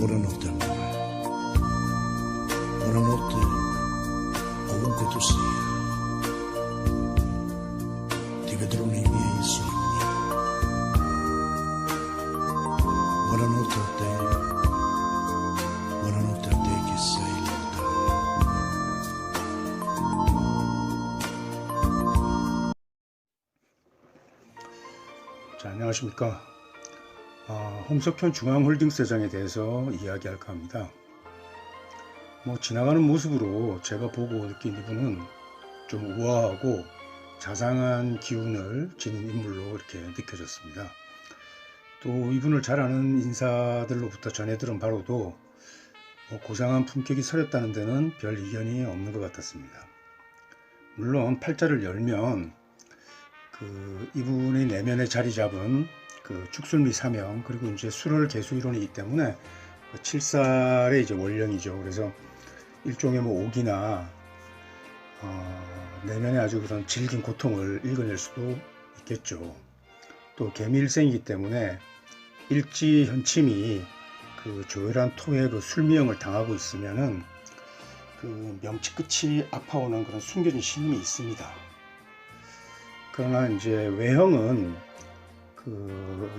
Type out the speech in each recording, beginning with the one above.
Buonanotte amore, buonanotte ovunque tu sia, ti vedrò nei miei sogni. Buonanotte a te, buonanotte a te che sei lontano. 자, 안녕하십니까. 홍석현 중앙홀딩스장에 대해서 이야기할까 합니다. 지나가는 모습으로 제가 보고 느낀 이분은 좀 우아하고 자상한 기운을 지닌 인물로 이렇게 느껴졌습니다. 또 이분을 잘 아는 인사들로부터 전해 들은 바로도 고상한 품격이 서렸다는 데는 별 이견이 없는 것 같았습니다. 물론 팔자를 열면 이분의 내면에 자리 잡은 축술미 사명, 그리고 이제 술월 개수 이론이기 때문에 7살의 이제 원령이죠. 그래서 일종의 옥이나 내면에 아주 그런 질긴 고통을 읽어낼 수도 있겠죠. 또 개미일생이기 때문에 일지현침이 조열한 토의 술미형을 당하고 있으면은 명치 끝이 아파오는 그런 숨겨진 신음이 있습니다. 그러나 이제 외형은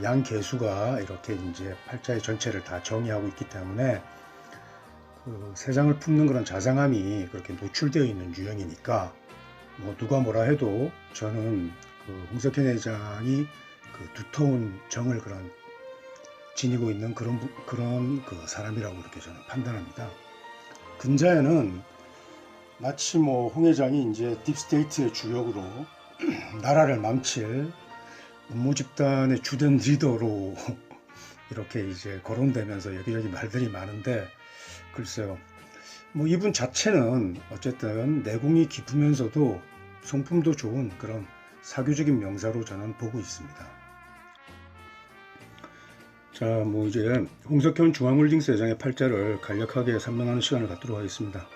양개수가 이렇게 이제 팔자의 전체를 다 정의하고 있기 때문에 세상을 품는 그런 자상함이 그렇게 노출되어 있는 유형이니까 누가 뭐라 해도 저는 홍석현 회장이 두터운 정을 지니고 있는 그런 사람이라고 이렇게 저는 판단합니다. 근자에는 마치 홍 회장이 이제 딥스테이트의 주역으로 나라를 망칠 음모 집단의 주된 리더로 이렇게 이제 거론되면서 여기저기 말들이 많은데, 글쎄요, 이분 자체는 어쨌든 내공이 깊으면서도 성품도 좋은 그런 사교적인 명사로 저는 보고 있습니다. 자, 이제 홍석현 중앙홀딩스 회장의 팔자를 간략하게 설명하는 시간을 갖도록 하겠습니다.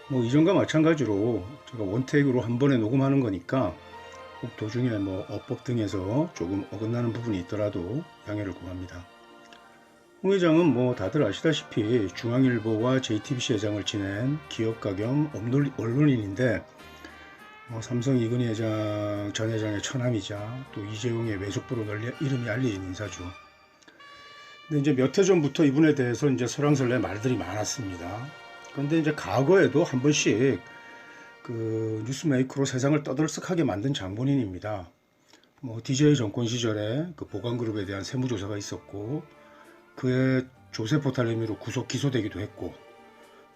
이전과 마찬가지로 제가 원테이크로 한 번에 녹음하는 거니까 꼭 도중에 어법 등에서 조금 어긋나는 부분이 있더라도 양해를 구합니다. 홍 회장은 다들 아시다시피 중앙일보와 JTBC 회장을 지낸 기업가 겸 언론인인데 삼성 이근희 회장 전 회장의 처남이자 또 이재용의 외족부로 널리 이름이 알려진 인사죠. 근데 이제 몇 해 전부터 이분에 대해서 이제 설왕설래 말들이 많았습니다. 그런데 이제 과거에도 한 번씩 뉴스메이커로 세상을 떠들썩하게 만든 장본인입니다. DJ 정권 시절에 보관그룹에 대한 세무조사가 있었고, 그의 조세포탈 혐의로 구속 기소되기도 했고,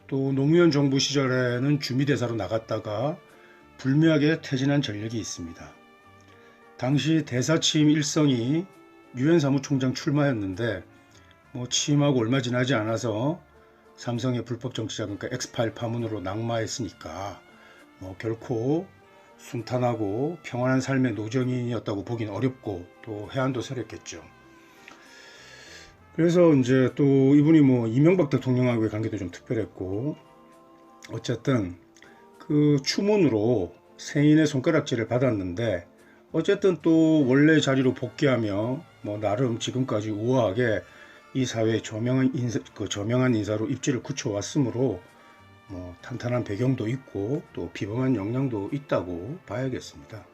또 노무현 정부 시절에는 주미대사로 나갔다가 불미하게 퇴진한 전력이 있습니다. 당시 대사 취임 일성이 유엔 사무총장 출마였는데 취임하고 얼마 지나지 않아서 삼성의 불법 정치자, 그러니까 엑스파일 파문으로 낙마했으니까 결코 순탄하고 평안한 삶의 노정인이었다고 보긴 어렵고 또 해안도 서렸겠죠. 그래서 이제 또 이분이 이명박 대통령하고의 관계도 좀 특별했고, 어쨌든 추문으로 세인의 손가락질을 받았는데 어쨌든 또 원래 자리로 복귀하며 나름 지금까지 우아하게 이 사회에 저명한 인사로 입지를 굳혀왔으므로 탄탄한 배경도 있고 또 비범한 역량도 있다고 봐야겠습니다.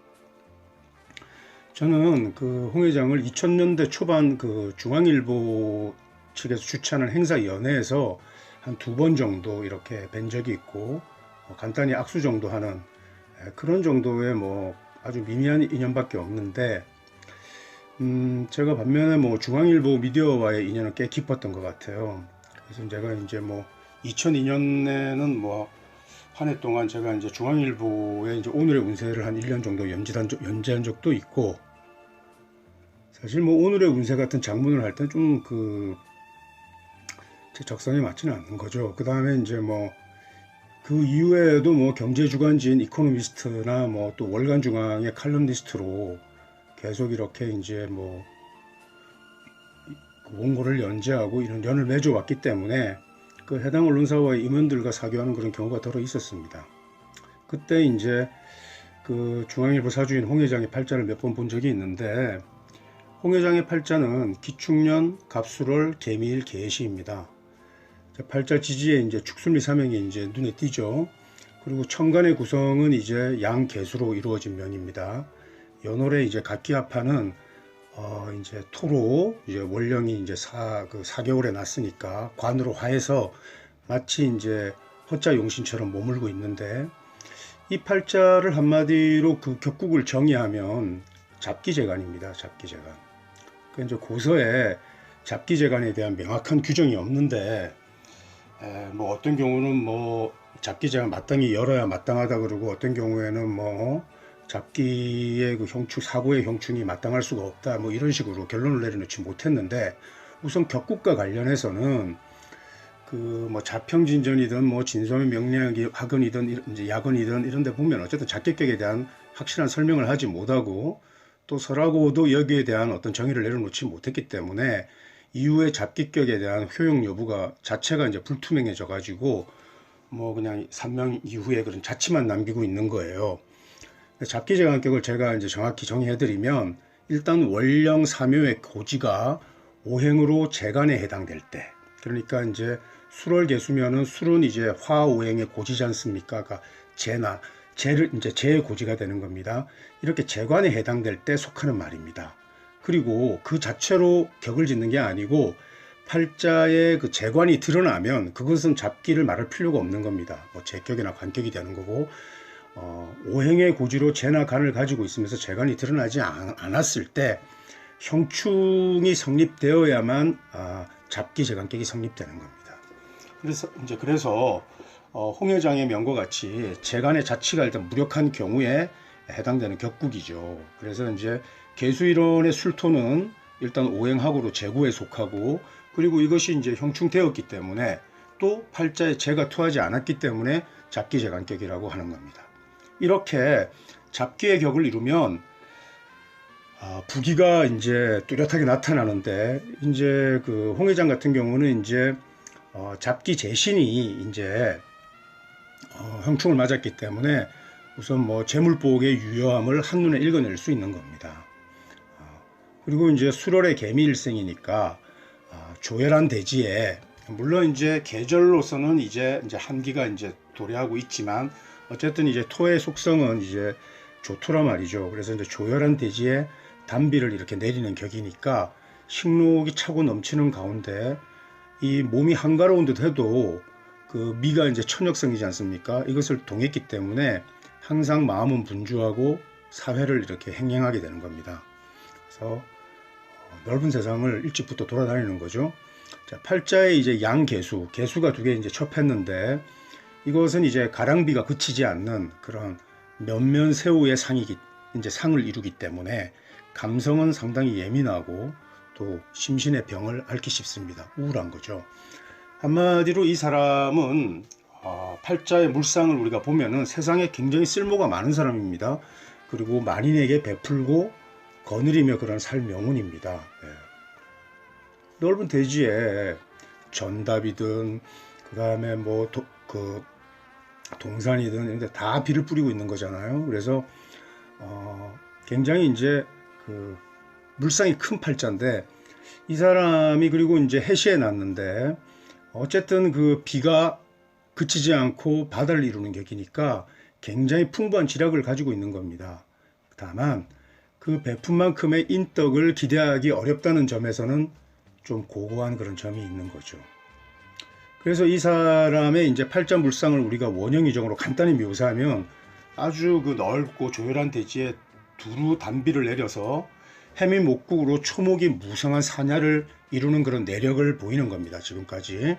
저는 홍 회장을 2000년대 초반 중앙일보 측에서 주최하는 행사연회에서 한 2번 정도 이렇게 뵌 적이 있고, 간단히 악수 정도 하는 그런 정도의 아주 미미한 인연밖에 없는데, 제가 반면에 중앙일보 미디어와의 인연은 꽤 깊었던 것 같아요. 그래서 제가 이제 2002년에는 한 해 동안 제가 이제 중앙일보에 이제 오늘의 운세를 한 1년 정도 연재한 적도 있고, 사실 오늘의 운세 같은 장문을 할 때 좀 제 적성에 맞지는 않는 거죠. 그 다음에 이제 그 이후에도 경제주간지인 이코노미스트나 또 월간중앙의 칼럼니스트로 계속 이렇게 이제 원고를 연재하고 이런 연을 맺어왔기 때문에 해당 언론사와의 임원들과 사교하는 그런 경우가 더러 있었습니다. 그때 이제 중앙일보 사주인 홍 회장의 팔자를 몇 번 본 적이 있는데, 홍 회장의 팔자는 기축년, 갑술월, 개미일, 개시입니다. 팔자 지지에 이제 축술미 사명이 이제 눈에 띄죠. 그리고 천간의 구성은 이제 양개수로 이루어진 면입니다. 연월에 이제 각기합하는 이제 토로 이제 월령이 이제 4개월에 났으니까 관으로 화해서 마치 이제 허자 용신처럼 머물고 있는데, 이 팔자를 한마디로 그 격국을 정의하면 잡기재간입니다. 잡기재간. 그 이제 고서에 잡기재간에 대한 명확한 규정이 없는데, 뭐 어떤 경우는 뭐 잡기재간 마땅히 열어야 마땅하다 그러고, 어떤 경우에는 뭐 잡기의 그 형축, 사고의 형충이 마땅할 수가 없다, 뭐 이런 식으로 결론을 내려놓지 못했는데, 우선 격국과 관련해서는 그 뭐 자평진전이든 뭐 진소의 명리학이 학원이든 이제 야건이든 이런 데 보면 어쨌든 잡기격에 대한 확실한 설명을 하지 못하고, 또 설하고도 여기에 대한 어떤 정의를 내려놓지 못했기 때문에 이후에 잡기격에 대한 효용 여부가 자체가 이제 불투명해져 가지고 뭐 그냥 산명 이후에 그런 자취만 남기고 있는 거예요. 잡기재간격을 제가 이제 정확히 정의해드리면, 일단 월령 사묘의 고지가 오행으로 재간에 해당될 때, 그러니까 이제 술월개수면은 술은 이제 화오행의 고지지 않습니까? 그러니까 재를 이제 재의 고지가 되는 겁니다. 이렇게 재관에 해당될 때 속하는 말입니다. 그리고 그 자체로 격을 짓는 게 아니고, 팔자의 그 재관이 드러나면 그것은 잡기를 말할 필요가 없는 겁니다. 뭐 재격이나 관격이 되는 거고, 오행의 고지로 재나 간을 가지고 있으면서 재관이 드러나지 않았을 때 형충이 성립되어야만 잡기재간격이 성립되는 겁니다. 그래서 홍 회장의 명과 같이 재간의 자치가 일단 무력한 경우에 해당되는 격국이죠. 그래서 이제 개수일원의 술토는 일단 오행학으로 재고에 속하고, 그리고 이것이 이제 형충되었기 때문에 또 팔자에 재가 투하지 않았기 때문에 잡기재간격이라고 하는 겁니다. 이렇게 잡기의 격을 이루면 부기가 이제 뚜렷하게 나타나는데, 이제 그 홍 회장 같은 경우는 이제 잡기 재신이 이제 형충을 맞았기 때문에 우선 뭐 재물복의 유효함을 한눈에 읽어낼 수 있는 겁니다. 그리고 이제 술월의 개미일생이니까 조열한 대지에, 물론 이제 계절로서는 이제 한기가 이제 도래하고 있지만 어쨌든 이제 토의 속성은 이제 조토라 말이죠. 그래서 이제 조열한 대지에 단비를 이렇게 내리는 격이니까 식욕이 차고 넘치는 가운데 이 몸이 한가로운 듯 해도 그 미가 이제 천역성이지 않습니까? 이것을 동했기 때문에 항상 마음은 분주하고 사회를 이렇게 행행하게 되는 겁니다. 그래서 넓은 세상을 일찍부터 돌아다니는 거죠. 자, 팔자에 이제 양개수, 개수가 두 개 이제 첩했는데, 이것은 이제 가랑비가 그치지 않는 그런 면면새우의 이제 상을 이루기 때문에 감성은 상당히 예민하고 또 심신의 병을 앓기 쉽습니다. 우울한 거죠. 한마디로 이 사람은 팔자의 물상을 우리가 보면은 세상에 굉장히 쓸모가 많은 사람입니다. 그리고 만인에게 베풀고 거느리며 그런 살 명운입니다. 예. 넓은 대지에 전답이든 그 다음에 뭐 동산이든 이런 데 다 비를 뿌리고 있는 거잖아요. 그래서 굉장히 이제 그 물상이 큰 팔자인데, 이 사람이 그리고 이제 해시에 났는데 어쨌든 그 비가 그치지 않고 바다를 이루는 격이니까 굉장히 풍부한 지략을 가지고 있는 겁니다. 다만 그 베푼만큼의 인덕을 기대하기 어렵다는 점에서는 좀 고고한 그런 점이 있는 거죠. 그래서 이 사람의 이제 팔자 물상을 우리가 원형이정으로 간단히 묘사하면, 아주 그 넓고 조열한 대지에 두루 단비를 내려서 해미 목국으로 초목이 무성한 사냐를 이루는 그런 내력을 보이는 겁니다. 지금까지.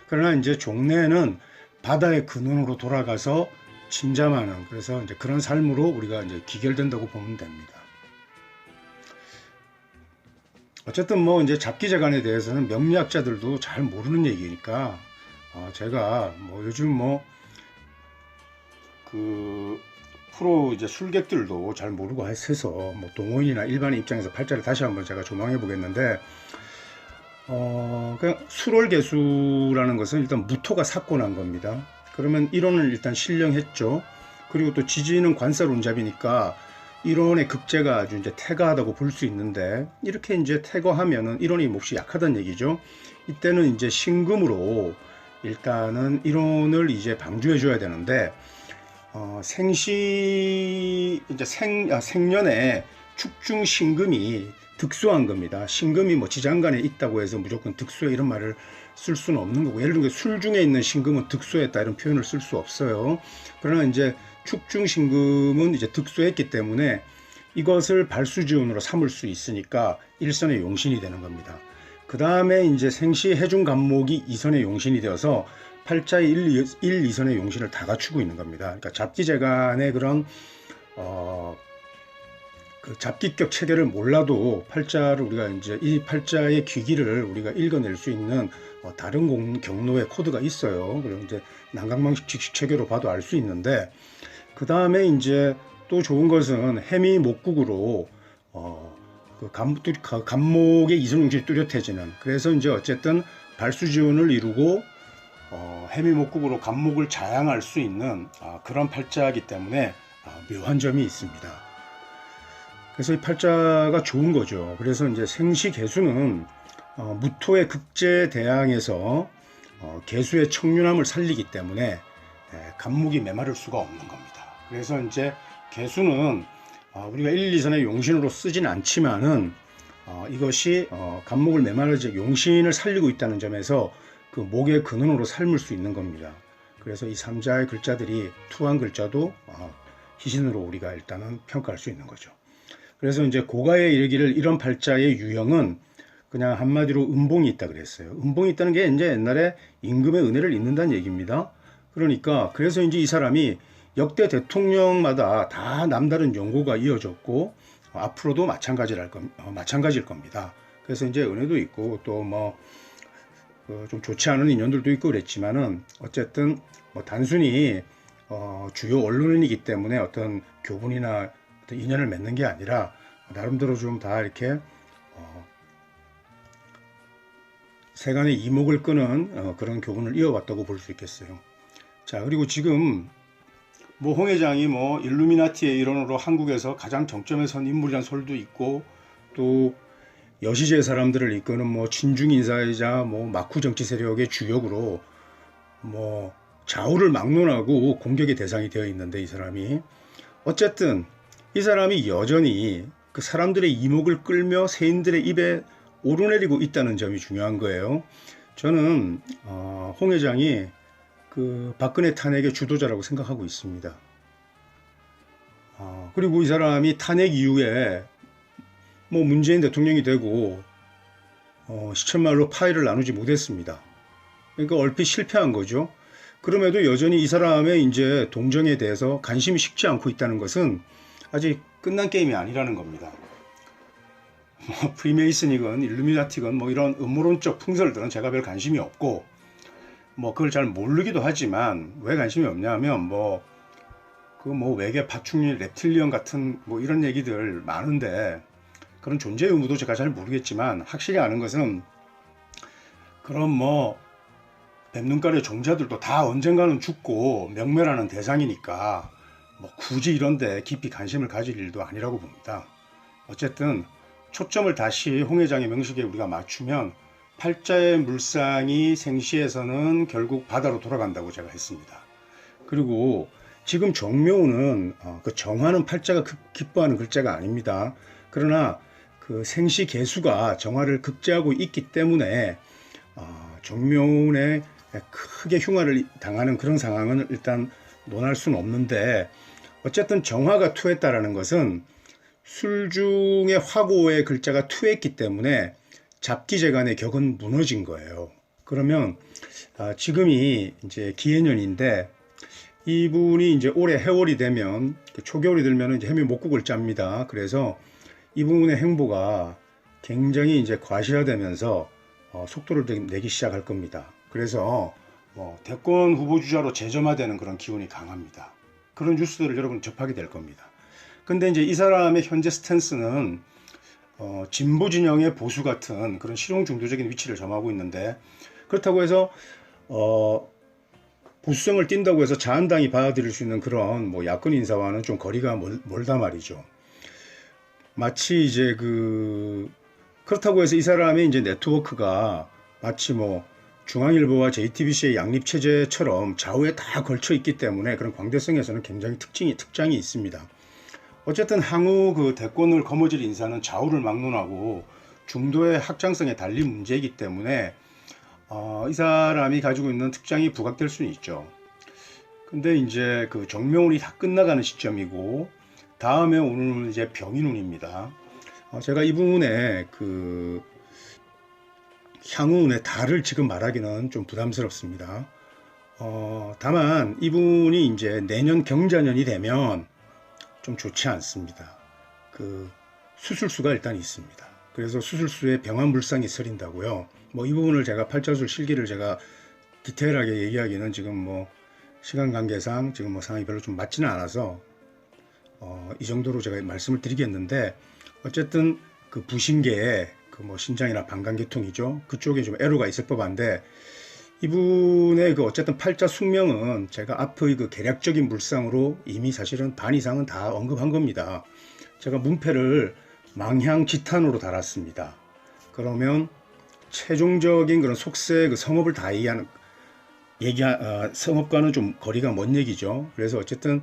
그러나 이제 종래에는 바다의 근원으로 돌아가서 침잠하는, 그래서 이제 그런 삶으로 우리가 이제 기결된다고 보면 됩니다. 어쨌든 뭐 이제 잡기재간에 대해서는 명리학자들도 잘 모르는 얘기니까 제가 뭐 요즘 뭐 그 프로 이제 술객들도 잘 모르고 해서 뭐 동호인이나 일반인 입장에서 팔자를 다시 한번 제가 조망해 보겠는데, 그냥 술월개수라는 것은 일단 무토가 삭고난 겁니다. 그러면 일원을 일단 신령했죠. 그리고 또 지지는 관살운잡이니까 일원의 극제가 아주 이제 태가하다고 볼 수 있는데, 이렇게 이제 태거하면은 일원이 몹시 약하다는 얘기죠. 이때는 이제 신금으로 일단은 이론을 이제 방조해 줘야 되는데, 생년에 축중 신금이 득수한 겁니다. 신금이 뭐 지장간에 있다고 해서 무조건 득수해 이런 말을 쓸 수는 없는 거고, 예를 들면 술 중에 있는 신금은 득수했다 이런 표현을 쓸 수 없어요. 그러나 이제 축중 신금은 이제 득수했기 때문에 이것을 발수지운으로 삼을 수 있으니까 일선의 용신이 되는 겁니다. 그 다음에 이제 생시 해중 간목이 이선의 용신이 되어서 팔자의 1, 2선의 용신을 다 갖추고 있는 겁니다. 그러니까 잡기재간의 그런 그 잡기격 체계를 몰라도 팔자를 우리가 이제 이 팔자의 귀기를 우리가 읽어낼 수 있는 다른 경로의 코드가 있어요. 그리고 이제 난강방식 체계로 봐도 알 수 있는데, 그 다음에 이제 또 좋은 것은 해미 목국으로 그 간목의 이선용신이 뚜렷해지는, 그래서 이제 어쨌든 발수지운을 이루고 해미 목국으로 간목을 자양할 수 있는 그런 팔자이기 때문에 묘한 점이 있습니다. 그래서 이 팔자가 좋은 거죠. 그래서 이제 생시 개수는 무토의 극제 대항에서 개수의 청륜함을 살리기 때문에 간목이 메마를 수가 없는 겁니다. 그래서 이제 개수는 우리가 1, 2선의 용신으로 쓰진 않지만은 이것이 간목을 메마르지 용신을 살리고 있다는 점에서 그 목의 근원으로 삶을 수 있는 겁니다. 그래서 이 삼자의 글자들이 투한 글자도 희신으로 우리가 일단은 평가할 수 있는 거죠. 그래서 이제 고가에 이르기를 이런 팔자의 유형은 그냥 한마디로 음봉이 있다 그랬어요. 음봉이 있다는 게 이제 옛날에 임금의 은혜를 잊는다는 얘기입니다. 그러니까 그래서 이제 이 사람이 역대 대통령마다 다 남다른 연고가 이어졌고 앞으로도 마찬가지일 겁니다. 그래서 이제 은혜도 있고 또 뭐 좀 좋지 않은 인연들도 있고 그랬지만은 어쨌든 뭐 단순히 주요 언론인이기 때문에 어떤 교분이나 어떤 인연을 맺는 게 아니라 나름대로 좀 다 이렇게 세간의 이목을 끄는 그런 교분을 이어왔다고 볼 수 있겠어요. 자, 그리고 지금 뭐 홍 회장이 뭐 일루미나티의 일원으로 한국에서 가장 정점에 선 인물이란 설도 있고, 또 여시제 사람들을 이끄는 뭐 친중 인사이자 뭐 마쿠 정치 세력의 주역으로 뭐 좌우를 막론하고 공격의 대상이 되어 있는데, 이 사람이 어쨌든 이 사람이 여전히 그 사람들의 이목을 끌며 세인들의 입에 오르내리고 있다는 점이 중요한 거예요. 저는 홍 회장이 그 박근혜 탄핵의 주도자라고 생각하고 있습니다. 그리고 이 사람이 탄핵 이후에 뭐 문재인 대통령이 되고 시쳇말로 파일을 나누지 못했습니다. 그러니까 얼핏 실패한 거죠. 그럼에도 여전히 이 사람의 이제 동정에 대해서 관심이 식지 않고 있다는 것은 아직 끝난 게임이 아니라는 겁니다. 뭐 프리메이슨이건 일루미나티건 뭐 이런 음모론적 풍설들은 제가 별 관심이 없고, 뭐 그걸 잘 모르기도 하지만 왜 관심이 없냐면 뭐 외계 파충류 reptilian 같은 뭐 이런 얘기들 많은데, 그런 존재 의무도 제가 잘 모르겠지만 확실히 아는 것은 그런 뭐 뱀눈깔의 종자들도 다 언젠가는 죽고 명멸하는 대상이니까 뭐 굳이 이런데 깊이 관심을 가질 일도 아니라고 봅니다. 어쨌든 초점을 다시 홍 회장의 명식에 우리가 맞추면 팔자의 물상이 생시에서는 결국 바다로 돌아간다고 제가 했습니다. 그리고 지금 정묘는 그 정화는 팔자가 기뻐하는 글자가 아닙니다. 그러나 그 생시 개수가 정화를 극제하고 있기 때문에 정묘운에 크게 흉화를 당하는 그런 상황은 일단 논할 수는 없는데, 어쨌든 정화가 투했다라는 것은 술중의 화고의 글자가 투했기 때문에 잡기재간의 격은 무너진 거예요. 그러면 지금이 이제 기해년인데, 이분이 이제 올해 해월이 되면 초겨울이 들면 이제 해묘 목국을 짭니다. 그래서 이 부분의 행보가 굉장히 이제 과시화되면서 속도를 내기 시작할 겁니다. 그래서 대권 후보 주자로 재점화되는 그런 기운이 강합니다. 그런 뉴스들을 여러분 접하게 될 겁니다. 근데 이제 이 사람의 현재 스탠스는 진보 진영의 보수 같은 그런 실용 중도적인 위치를 점하고 있는데, 그렇다고 해서 보수성을 띈다고 해서 자한당이 받아들일 수 있는 그런 뭐 야권 인사와는 좀 거리가 멀다 말이죠. 마치 이제 그렇다고 해서 이 사람의 이제 네트워크가 마치 뭐 중앙일보와 JTBC의 양립체제처럼 좌우에 다 걸쳐 있기 때문에 그런 광대성에서는 굉장히 특장이 있습니다. 어쨌든 향후 그 대권을 거머쥘 인사는 좌우를 막론하고 중도의 확장성에 달린 문제이기 때문에 이 사람이 가지고 있는 특장이 부각될 수는 있죠. 근데 이제 그 정명운이 다 끝나가는 시점이고 다음에 오는 이제 병인운입니다. 제가 이분의 그 향후운의 달을 지금 말하기는 좀 부담스럽습니다. 다만 이분이 이제 내년 경자년이 되면 좀 좋지 않습니다. 그 수술수가 일단 있습니다. 그래서 수술수에 병화물상이 서린다고요. 뭐 이 부분을 제가 팔자술 실기를 제가 디테일하게 얘기하기는 지금 뭐 시간 관계상 지금 뭐 상황이 별로 좀 맞지는 않아서 이 정도로 제가 말씀을 드리겠는데, 어쨌든 그 부신계에 그 뭐 신장이나 방광계통이죠. 그쪽에 좀 애로가 있을 법한데, 이분의 그 어쨌든 팔자 숙명은 제가 앞의 그 계략적인 물상으로 이미 사실은 반 이상은 다 언급한 겁니다. 제가 문패를 망향지탄으로 달았습니다. 그러면 최종적인 그런 속세 그 성업을 다 성업과는 좀 거리가 먼 얘기죠. 그래서 어쨌든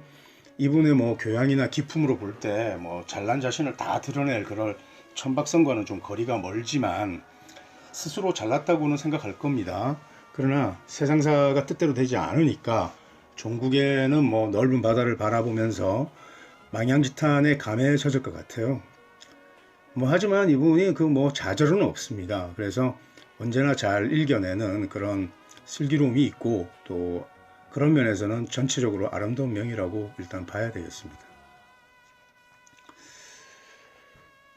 이분의 뭐 교양이나 기품으로 볼 때 뭐 잘난 자신을 다 드러낼 그런 천박성과는 좀 거리가 멀지만 스스로 잘났다고는 생각할 겁니다. 그러나 세상사가 뜻대로 되지 않으니까 종국에는 뭐 넓은 바다를 바라보면서 망향지탄에 감해져질 것 같아요. 뭐 하지만 이분이 그 뭐 좌절은 없습니다. 그래서 언제나 잘 이겨내는 그런 슬기로움이 있고, 또 그런 면에서는 전체적으로 아름다운 명이라고 일단 봐야 되겠습니다.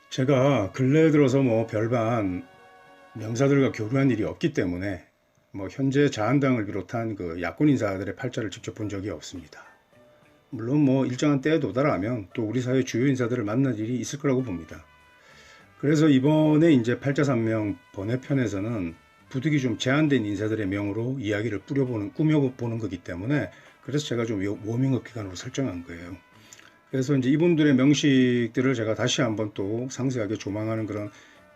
제가 근래 들어서 뭐 별반 명사들과 교류한 일이 없기 때문에 뭐 현재 자한당을 비롯한 그 야권 인사들의 팔자를 직접 본 적이 없습니다. 물론 뭐 일정한 때에 도달하면 또 우리 사회 주요 인사들을 만날 일이 있을 거라고 봅니다. 그래서 이번에 이제 팔자산명 번외편에서는 부득이 좀 제한된 인사들의 명으로 이야기를 꾸며보는 거기 때문에, 그래서 제가 좀 워밍업 기간으로 설정한 거예요. 그래서 이제 이분들의 명식들을 제가 다시 한번 또 상세하게 조망하는 그런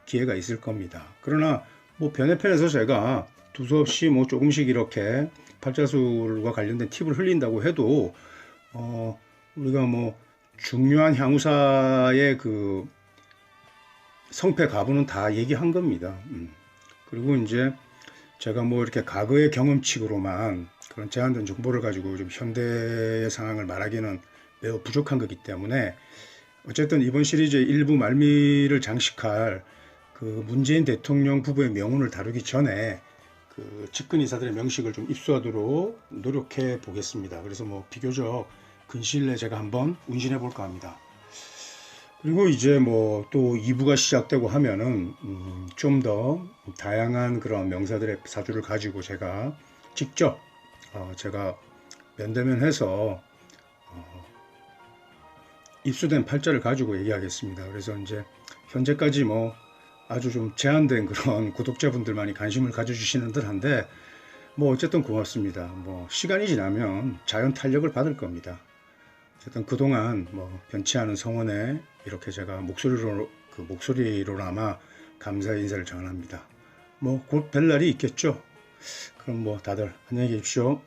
기회가 있을 겁니다. 그러나 뭐 변해편에서 제가 두서없이 뭐 조금씩 이렇게 팔자술과 관련된 팁을 흘린다고 해도 우리가 뭐 중요한 향후사의 그 성패 가부는 다 얘기한 겁니다. 그리고 이제 제가 뭐 이렇게 과거의 경험칙으로만 그런 제한된 정보를 가지고 좀 현대의 상황을 말하기는 매우 부족한 거기 때문에, 어쨌든 이번 시리즈의 일부 말미를 장식할 그 문재인 대통령 부부의 명운을 다루기 전에 그 측근 인사들의 명식을 좀 입수하도록 노력해 보겠습니다. 그래서 뭐 비교적 근시일 내에 제가 한번 운신해 볼까 합니다. 그리고 이제 뭐 또 2부가 시작되고 하면은 좀 더 다양한 그런 명사들의 사주를 가지고 제가 직접 제가 면대면해서 입수된 팔자를 가지고 얘기하겠습니다. 그래서 이제 현재까지 뭐 아주 좀 제한된 그런 구독자분들만이 관심을 가져주시는 듯한데, 뭐 어쨌든 고맙습니다. 뭐 시간이 지나면 자연 탄력을 받을 겁니다. 어쨌든 그동안 뭐 변치 않은 성원에 이렇게 제가 목소리로나마 감사의 인사를 전합니다. 뭐 곧 뵐 날이 있겠죠. 그럼 뭐 다들 안녕히 계십시오.